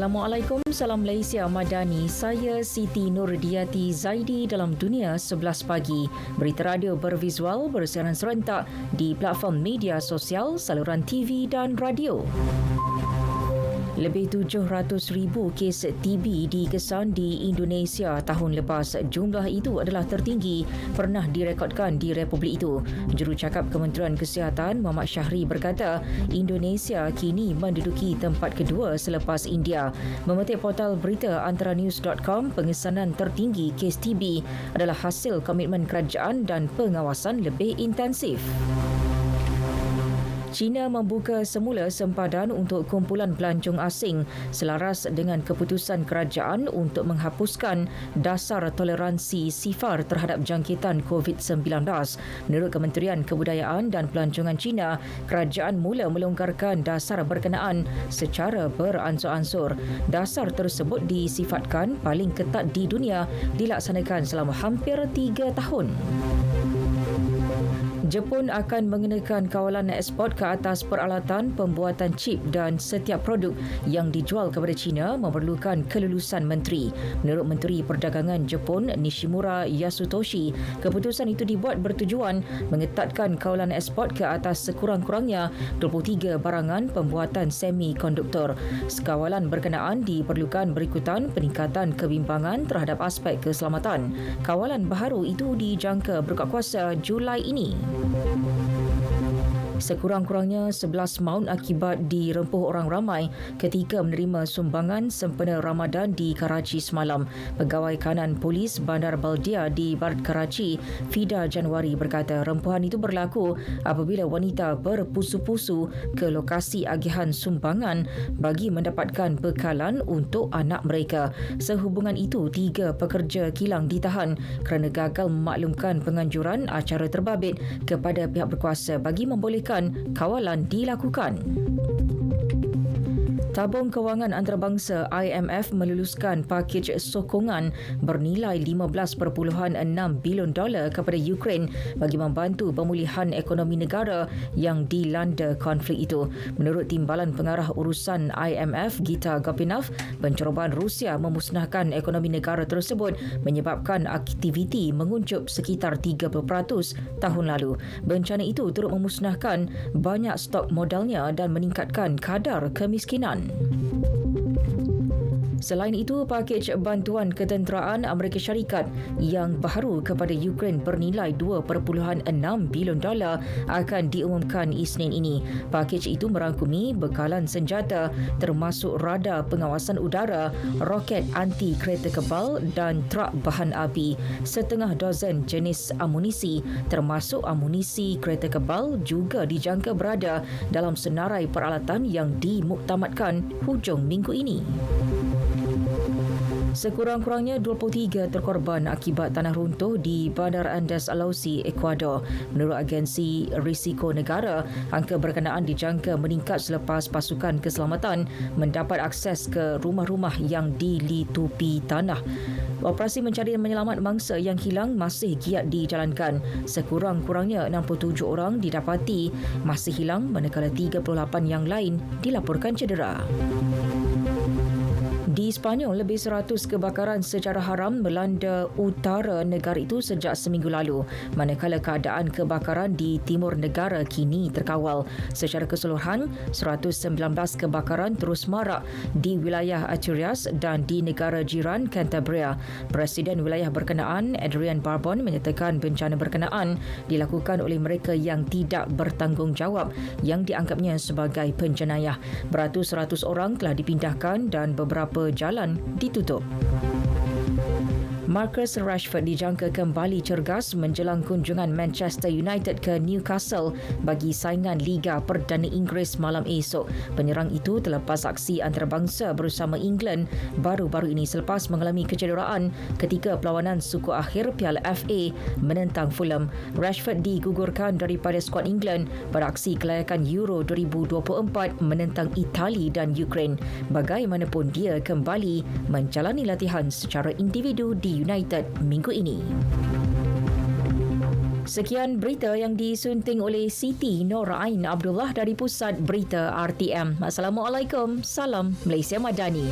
Assalamualaikum, salam Malaysia Madani. Saya Siti Nurdiati Zaidi dalam Dunia 11 Pagi. Berita radio bervisual bersiaran serentak di platform media sosial, saluran TV dan radio. Lebih 700,000 kes TB dikesan di Indonesia tahun lepas. Jumlah itu adalah tertinggi pernah direkodkan di Republik itu. Jurucakap Kementerian Kesihatan Muhammad Syahri berkata, Indonesia kini menduduki tempat kedua selepas India. Memetik portal berita antaranews.com, pengesanan tertinggi kes TB adalah hasil komitmen kerajaan dan pengawasan lebih intensif. China membuka semula sempadan untuk kumpulan pelancong asing selaras dengan keputusan kerajaan untuk menghapuskan dasar toleransi sifar terhadap jangkitan COVID-19. Menurut Kementerian Kebudayaan dan Pelancongan China, kerajaan mula melonggarkan dasar berkenaan secara beransur-ansur. Dasar tersebut disifatkan paling ketat di dunia, dilaksanakan selama hampir 3 tahun. Jepun akan mengenakan kawalan ekspor ke atas peralatan pembuatan chip dan setiap produk yang dijual kepada China memerlukan kelulusan menteri. Menurut Menteri Perdagangan Jepun Nishimura Yasutoshi, keputusan itu dibuat bertujuan mengetatkan kawalan ekspor ke atas sekurang-kurangnya 23 barangan pembuatan semikonduktor. Kawalan berkenaan diperlukan berikutan peningkatan kebimbangan terhadap aspek keselamatan. Kawalan baharu itu dijangka berkuatkuasa Julai ini. Sekurang-kurangnya 11 maut akibat dirempuh orang ramai ketika menerima sumbangan sempena Ramadan di Karachi semalam. Pegawai kanan polis Bandar Baldia di Barat Karachi, Fida Januari berkata rempuhan itu berlaku apabila wanita berpusu-pusu ke lokasi agihan sumbangan bagi mendapatkan bekalan untuk anak mereka. Sehubungan itu, 3 pekerja kilang ditahan kerana gagal memaklumkan penganjuran acara terbabit kepada pihak berkuasa bagi membolehkan kawalan dilakukan. Tabung Kewangan Antarabangsa IMF meluluskan pakej sokongan bernilai $15.6 bilion kepada Ukraine bagi membantu pemulihan ekonomi negara yang dilanda konflik itu. Menurut Timbalan Pengarah Urusan IMF Gita Gopinath, pencerobohan Rusia memusnahkan ekonomi negara tersebut menyebabkan aktiviti menguncup sekitar 30% tahun lalu. Bencana itu turut memusnahkan banyak stok modalnya dan meningkatkan kadar kemiskinan. Selain itu, pakej bantuan ketenteraan Amerika Syarikat yang baharu kepada Ukraine bernilai $2.6 bilion akan diumumkan Isnin ini. Pakej itu merangkumi bekalan senjata termasuk radar pengawasan udara, roket anti kereta kebal dan trak bahan api. Setengah dozen jenis amunisi termasuk amunisi kereta kebal juga dijangka berada dalam senarai peralatan yang dimuktamadkan hujung minggu ini. Sekurang-kurangnya 23 terkorban akibat tanah runtuh di Bandar Andes Alausi, Ecuador. Menurut agensi risiko negara, angka berkenaan dijangka meningkat selepas pasukan keselamatan mendapat akses ke rumah-rumah yang dilitupi tanah. Operasi mencari dan menyelamat mangsa yang hilang masih giat dijalankan. Sekurang-kurangnya 67 orang didapati masih hilang manakala 38 yang lain dilaporkan cedera. Di Sepanyol, lebih 100 kebakaran secara haram melanda utara negara itu sejak seminggu lalu, manakala keadaan kebakaran di timur negara kini terkawal. Secara keseluruhan, 119 kebakaran terus marak di wilayah Asturias dan di negara jiran Cantabria. Presiden wilayah berkenaan, Adrian Barbon, menyatakan bencana berkenaan dilakukan oleh mereka yang tidak bertanggungjawab yang dianggapnya sebagai penjenayah. Beratus-ratus orang telah dipindahkan dan beberapa jalan ditutup. Marcus Rashford dijangka kembali cergas menjelang kunjungan Manchester United ke Newcastle bagi saingan Liga Perdana Inggeris malam esok. Penyerang itu terlepas aksi antarabangsa bersama England baru-baru ini selepas mengalami kecederaan ketika perlawanan suku akhir Piala FA menentang Fulham. Rashford digugurkan daripada skuad England pada aksi kelayakan Euro 2024 menentang Itali dan Ukraine. Bagaimanapun, dia kembali menjalani latihan secara individu di United minggu ini. Sekian berita yang disunting oleh Siti Nur Ain Abdullah dari Pusat Berita RTM. Assalamualaikum. Salam Malaysia Madani.